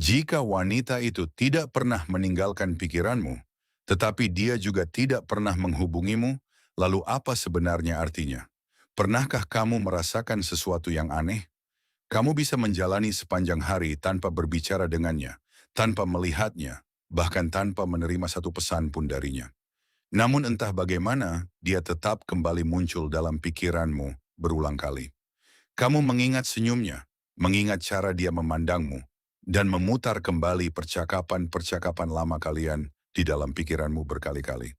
Jika wanita itu tidak pernah meninggalkan pikiranmu, tetapi dia juga tidak pernah menghubungimu, lalu apa sebenarnya artinya? Pernahkah kamu merasakan sesuatu yang aneh? Kamu bisa menjalani sepanjang hari tanpa berbicara dengannya, tanpa melihatnya, bahkan tanpa menerima satu pesan pun darinya. Namun entah bagaimana, dia tetap kembali muncul dalam pikiranmu berulang kali. Kamu mengingat senyumnya, mengingat cara dia memandangmu, dan memutar kembali percakapan-percakapan lama kalian di dalam pikiranmu berkali-kali.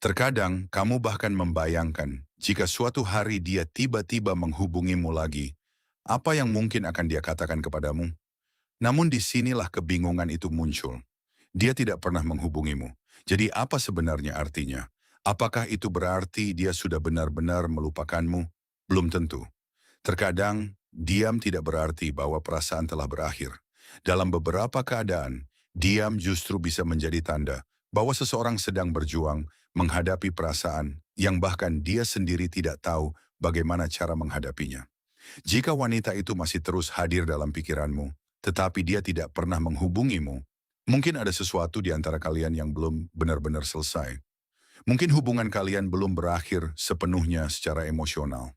Terkadang kamu bahkan membayangkan jika suatu hari dia tiba-tiba menghubungimu lagi, apa yang mungkin akan dia katakan kepadamu? Namun disinilah kebingungan itu muncul. Dia tidak pernah menghubungimu. Jadi apa sebenarnya artinya? Apakah itu berarti dia sudah benar-benar melupakanmu? Belum tentu. Terkadang, diam tidak berarti bahwa perasaan telah berakhir. Dalam beberapa keadaan, diam justru bisa menjadi tanda bahwa seseorang sedang berjuang menghadapi perasaan yang bahkan dia sendiri tidak tahu bagaimana cara menghadapinya. Jika wanita itu masih terus hadir dalam pikiranmu, tetapi dia tidak pernah menghubungimu, mungkin ada sesuatu di antara kalian yang belum benar-benar selesai. Mungkin hubungan kalian belum berakhir sepenuhnya secara emosional.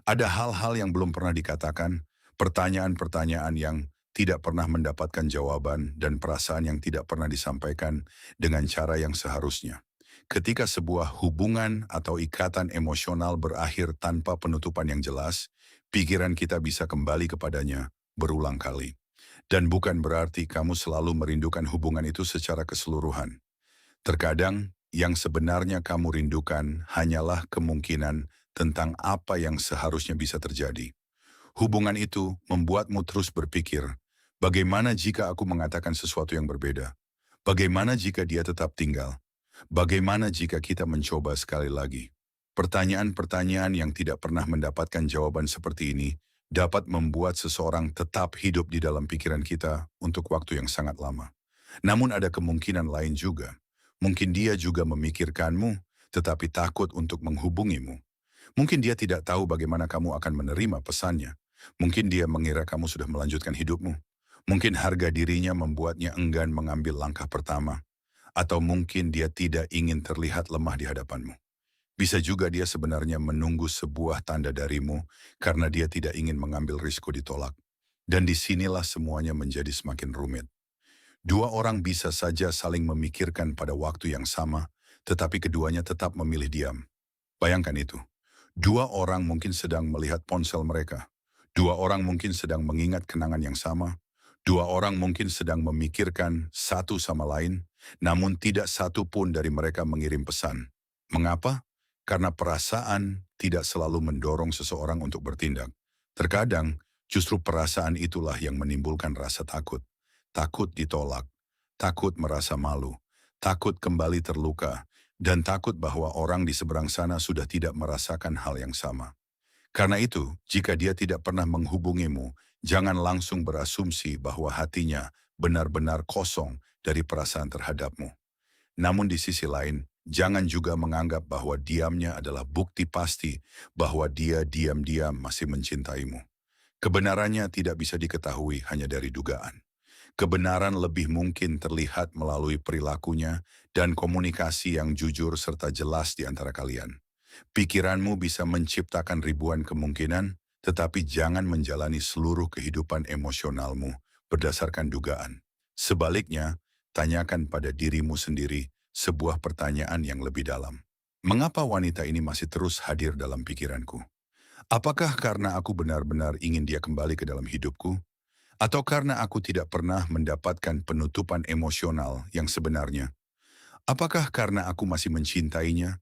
Ada hal-hal yang belum pernah dikatakan, pertanyaan-pertanyaan yang tidak pernah mendapatkan jawaban, dan perasaan yang tidak pernah disampaikan dengan cara yang seharusnya. Ketika sebuah hubungan atau ikatan emosional berakhir tanpa penutupan yang jelas, pikiran kita bisa kembali kepadanya berulang kali. Dan bukan berarti kamu selalu merindukan hubungan itu secara keseluruhan. Terkadang, yang sebenarnya kamu rindukan hanyalah kemungkinan tentang apa yang seharusnya bisa terjadi. Hubungan itu membuatmu terus berpikir, bagaimana jika aku mengatakan sesuatu yang berbeda? Bagaimana jika dia tetap tinggal? Bagaimana jika kita mencoba sekali lagi? Pertanyaan-pertanyaan yang tidak pernah mendapatkan jawaban seperti ini dapat membuat seseorang tetap hidup di dalam pikiran kita untuk waktu yang sangat lama. Namun ada kemungkinan lain juga. Mungkin dia juga memikirkanmu, tetapi takut untuk menghubungimu. Mungkin dia tidak tahu bagaimana kamu akan menerima pesannya. Mungkin dia mengira kamu sudah melanjutkan hidupmu. Mungkin harga dirinya membuatnya enggan mengambil langkah pertama. Atau mungkin dia tidak ingin terlihat lemah di hadapanmu. Bisa juga dia sebenarnya menunggu sebuah tanda darimu karena dia tidak ingin mengambil risiko ditolak. Dan disinilah semuanya menjadi semakin rumit. Dua orang bisa saja saling memikirkan pada waktu yang sama, tetapi keduanya tetap memilih diam. Bayangkan itu. Dua orang mungkin sedang melihat ponsel mereka. Dua orang mungkin sedang mengingat kenangan yang sama. Dua orang mungkin sedang memikirkan satu sama lain, namun tidak satu pun dari mereka mengirim pesan. Mengapa? Karena perasaan tidak selalu mendorong seseorang untuk bertindak. Terkadang, justru perasaan itulah yang menimbulkan rasa takut. Takut ditolak, takut merasa malu, takut kembali terluka, dan takut bahwa orang di seberang sana sudah tidak merasakan hal yang sama. Karena itu, jika dia tidak pernah menghubungimu, jangan langsung berasumsi bahwa hatinya benar-benar kosong dari perasaan terhadapmu. Namun di sisi lain, jangan juga menganggap bahwa diamnya adalah bukti pasti bahwa dia diam-diam masih mencintaimu. Kebenarannya tidak bisa diketahui hanya dari dugaan. Kebenaran lebih mungkin terlihat melalui perilakunya dan komunikasi yang jujur serta jelas di antara kalian. Pikiranmu bisa menciptakan ribuan kemungkinan, tetapi jangan menjalani seluruh kehidupan emosionalmu berdasarkan dugaan. Sebaliknya, tanyakan pada dirimu sendiri sebuah pertanyaan yang lebih dalam. Mengapa wanita ini masih terus hadir dalam pikiranku? Apakah karena aku benar-benar ingin dia kembali ke dalam hidupku? Atau karena aku tidak pernah mendapatkan penutupan emosional yang sebenarnya? Apakah karena aku masih mencintainya?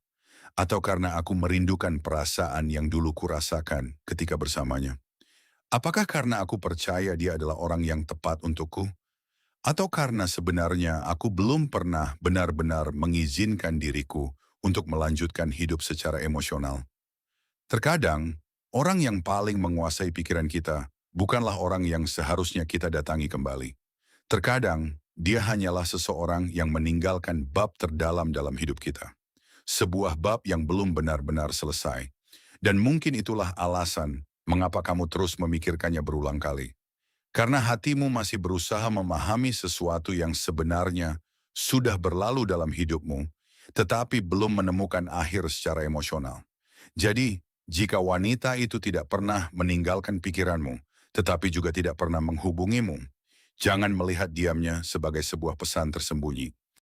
Atau karena aku merindukan perasaan yang dulu kurasakan ketika bersamanya? Apakah karena aku percaya dia adalah orang yang tepat untukku? Atau karena sebenarnya aku belum pernah benar-benar mengizinkan diriku untuk melanjutkan hidup secara emosional? Terkadang, orang yang paling menguasai pikiran kita bukanlah orang yang seharusnya kita datangi kembali. Terkadang, dia hanyalah seseorang yang meninggalkan bab terdalam dalam hidup kita. Sebuah bab yang belum benar-benar selesai. Dan mungkin itulah alasan mengapa kamu terus memikirkannya berulang kali. Karena hatimu masih berusaha memahami sesuatu yang sebenarnya sudah berlalu dalam hidupmu, tetapi belum menemukan akhir secara emosional. Jadi, jika wanita itu tidak pernah meninggalkan pikiranmu, tetapi juga tidak pernah menghubungimu, jangan melihat diamnya sebagai sebuah pesan tersembunyi.